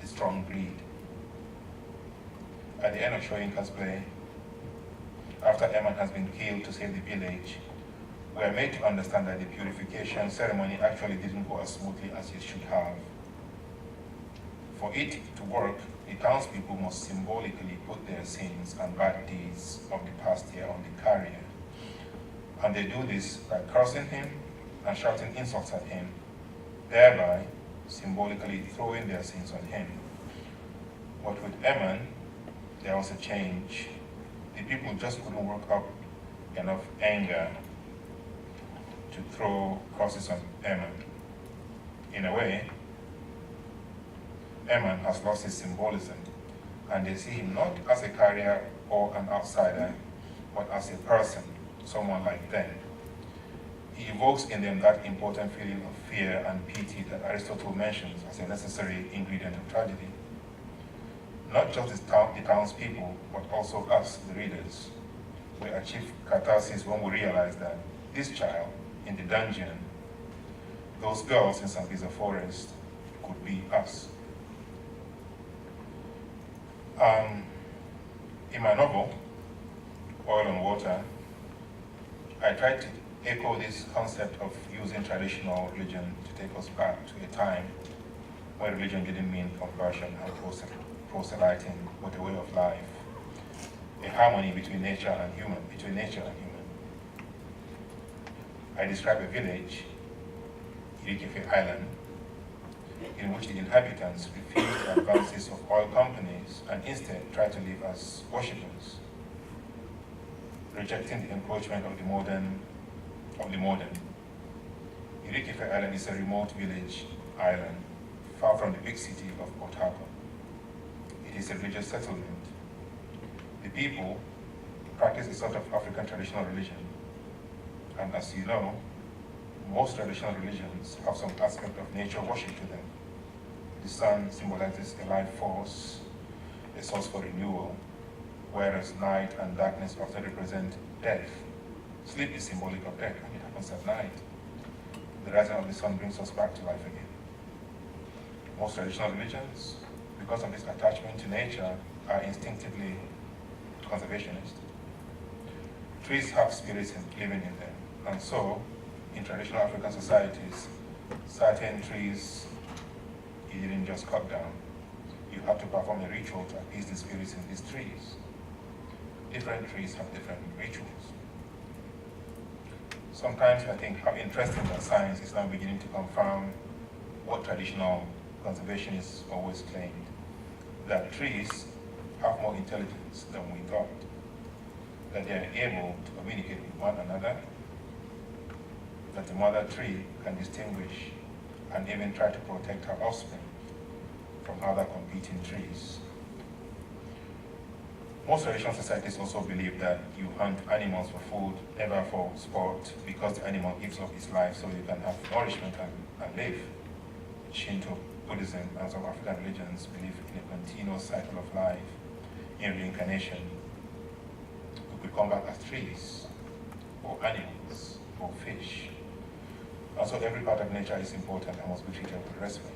the strong breed. At the end of Shoyinka's play, after Eman has been killed to save the village, we are made to understand that the purification ceremony actually didn't go as smoothly as it should have. For it to work, the townspeople must symbolically put their sins and bad deeds of the past year on the carrier. And they do this by cursing him and shouting insults at him, thereby symbolically throwing their sins on him. But with Eman, there was a change. The people just couldn't work up enough anger to throw curses on Eman. In a way, Eman has lost his symbolism, and they see him not as a carrier or an outsider, but as a person, someone like them. He evokes in them that important feeling of fear and pity that Aristotle mentions as a necessary ingredient of tragedy. Not just the townspeople, but also us, the readers. We achieve catharsis when we realize that this child in the dungeon, those girls in Sambisa Forest, could be us. In my novel, Oil and Water, I tried to echo this concept of using traditional religion to take us back to a time when religion didn't mean conversion and proselyting, but a way of life, a harmony between nature and human. I describe a village, Irikefe Island, in which the inhabitants refused the advances of oil companies and instead tried to live as worshippers, rejecting the encroachment of the modern. Irikefe Island is a remote village island, far from the big city of Port Harcourt. It is a religious settlement. The people practice a sort of African traditional religion, and as you know, most traditional religions have some aspect of nature worship to them. The sun symbolizes a life force, a source for renewal, whereas night and darkness often represent death. Sleep is symbolic of death, and it happens at night. The rising of the sun brings us back to life again. Most traditional religions, because of this attachment to nature, are instinctively conservationist. Trees have spirits living in them, and so, in traditional African societies, certain trees you didn't just cut down. You have to perform a ritual to appease the spirits in these trees. Different trees have different rituals. Sometimes I think how interesting that science is now beginning to confirm what traditional conservationists always claimed, that trees have more intelligence than we thought, that they are able to communicate with one another, that the mother tree can distinguish and even try to protect her offspring from other competing trees. Most traditional societies also believe that you hunt animals for food, never for sport, because the animal gives up its life so you can have nourishment and live. Shinto, Buddhism, and some African religions believe in a continuous cycle of life, in reincarnation. We could come back as trees, or animals, or fish. And so every part of nature is important and must be treated with respect.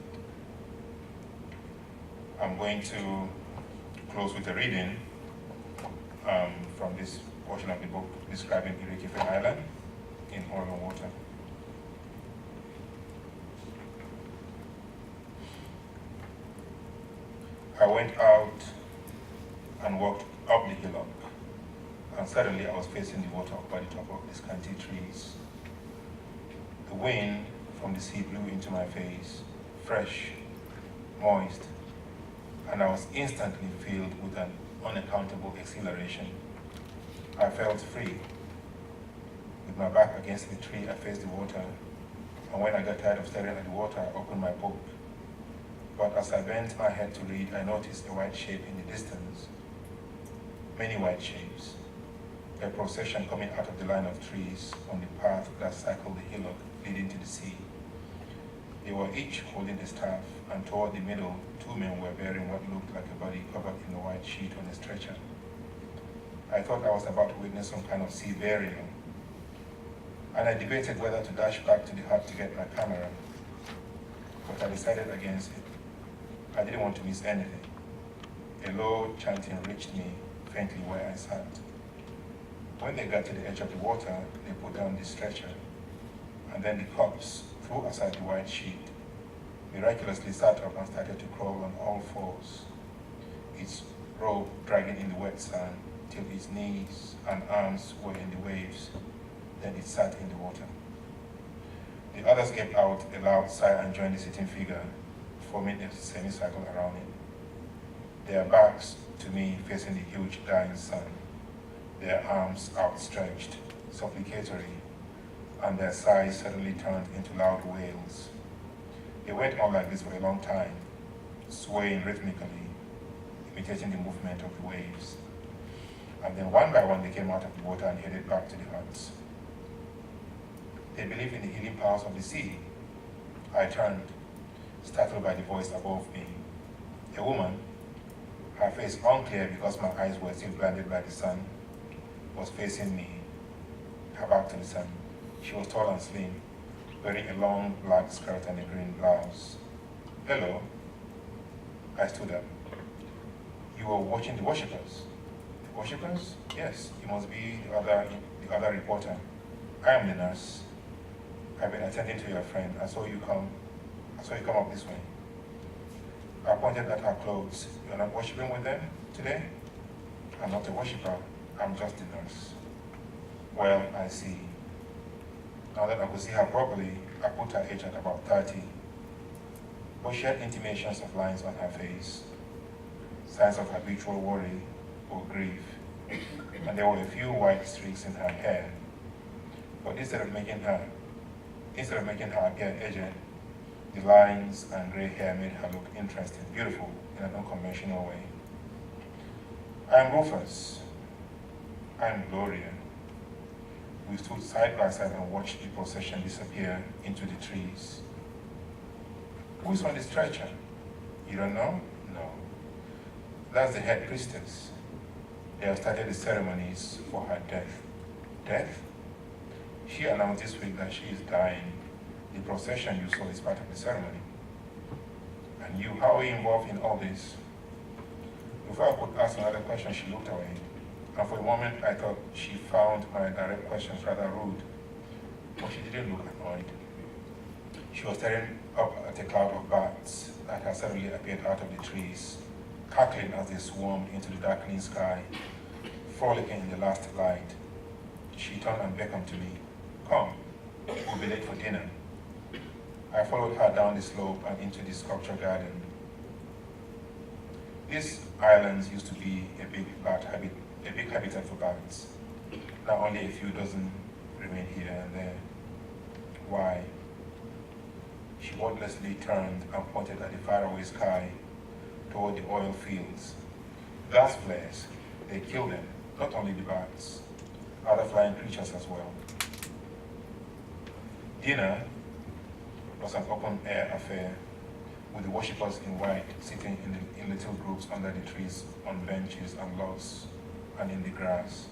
I'm going to close with a reading from this portion of the book describing Irikefe Island in Oil and Water. I went out and walked up the hillock and suddenly I was facing the water by the top of the scanty trees. The wind from the sea blew into my face, fresh, moist, and I was instantly filled with an unaccountable exhilaration. I felt free. With my back against the tree, I faced the water, and when I got tired of staring at the water, I opened my book. But as I bent my head to read, I noticed a white shape in the distance. Many white shapes. A procession coming out of the line of trees on the path that circled the hillock leading to the sea. They were each holding a staff, and toward the middle, two men were bearing what looked like a body covered in a white sheet on a stretcher. I thought I was about to witness some kind of sea burial, and I debated whether to dash back to the hut to get my camera, but I decided against it. I didn't want to miss anything. A low chanting reached me faintly where I sat. When they got to the edge of the water, they put down the stretcher, and then the corpse threw aside the white sheet, miraculously sat up and started to crawl on all fours, its robe dragging in the wet sand till its knees and arms were in the waves. Then it sat in the water. The others gave out a loud sigh and joined the sitting figure, forming a semicircle around it. Their backs to me facing the huge dying sun, their arms outstretched, supplicatory, and their sighs suddenly turned into loud wails. They went on like this for a long time, swaying rhythmically, imitating the movement of the waves. And then one by one they came out of the water and headed back to the huts. They believe in the healing powers of the sea. I turned, startled by the voice above me. A woman, her face unclear because my eyes were still blinded by the sun, was facing me, her back to the sun. She was tall and slim, wearing a long black skirt and a green blouse. Hello. I stood up. You were watching the worshippers. The worshippers? Yes, you must be the other reporter. I am the nurse. I've been attending to your friend. I saw you come up this way. I pointed at her clothes. You're not worshiping with them today? I'm not a worshipper. I'm just a nurse. Well, I see. Now that I could see her properly, I put her age at about 30. But she had intimations of lines on her face, signs of habitual worry or grief, and there were a few white streaks in her hair. But instead of making her appear aged, the lines and gray hair made her look interesting, beautiful in an unconventional way. I am Rufus. I am Gloria. We stood side by side and watched the procession disappear into the trees. Who's on the stretcher? You don't know? No. That's the head priestess. They have started the ceremonies for her death. Death? She announced this week that she is dying. The procession you saw is part of the ceremony. And you, how are you involved in all this? Before I could ask another question, she looked away. And for a moment, I thought she found my direct questions rather rude. But she didn't look annoyed. She was staring up at a cloud of bats that had suddenly appeared out of the trees, cackling as they swarmed into the darkening sky, frolicking in the last light. She turned and beckoned to me. Come, we'll be late for dinner. I followed her down the slope and into the sculpture garden. These islands used to be a big habitat for bats. Now only a few dozen remain here and there. Why? She wordlessly turned and pointed at the faraway sky toward the oil fields. Gas flares, they kill them, not only the bats, other flying creatures as well. Dinner was an open-air affair, with the worshippers in white sitting in little groups under the trees, on benches and logs, and in the grass,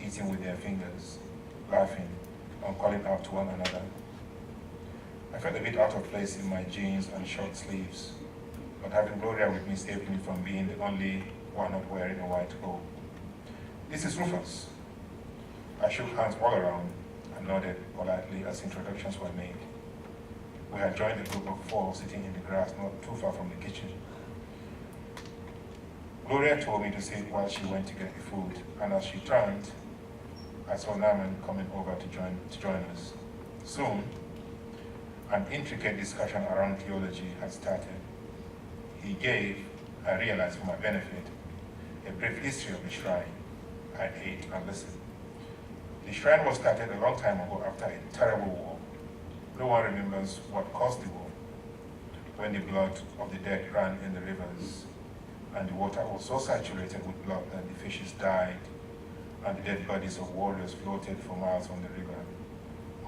eating with their fingers, laughing, and calling out to one another. I felt a bit out of place in my jeans and short sleeves, but having Gloria with me saved me from being the only one not wearing a white robe. This is Rufus. I shook hands all around and nodded politely as introductions were made. We had joined a group of 4 sitting in the grass not too far from the kitchen. Gloria told me to sit while she went to get the food, and as she turned, I saw Naaman coming over to join us. Soon, an intricate discussion around theology had started. He gave, I realized for my benefit, a brief history of the shrine. I ate and listened. The shrine was started a long time ago after a terrible war. No one remembers what caused the war, when the blood of the dead ran in the rivers, and the water was so saturated with blood that the fishes died, and the dead bodies of warriors floated for miles on the river,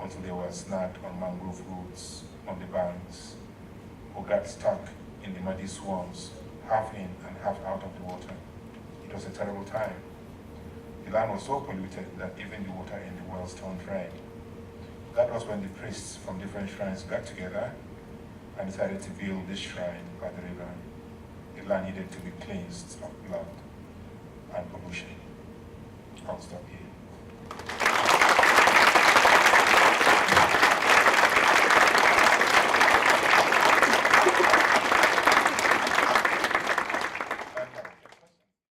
until they were snagged on mangrove roots on the banks, or got stuck in the muddy swamps, half in and half out of the water. It was a terrible time. The land was so polluted that even the water in the wells turned red. That was when the priests from different shrines got together and decided to build this shrine by the river. The land needed to be cleansed of blood and pollution. I'll stop here.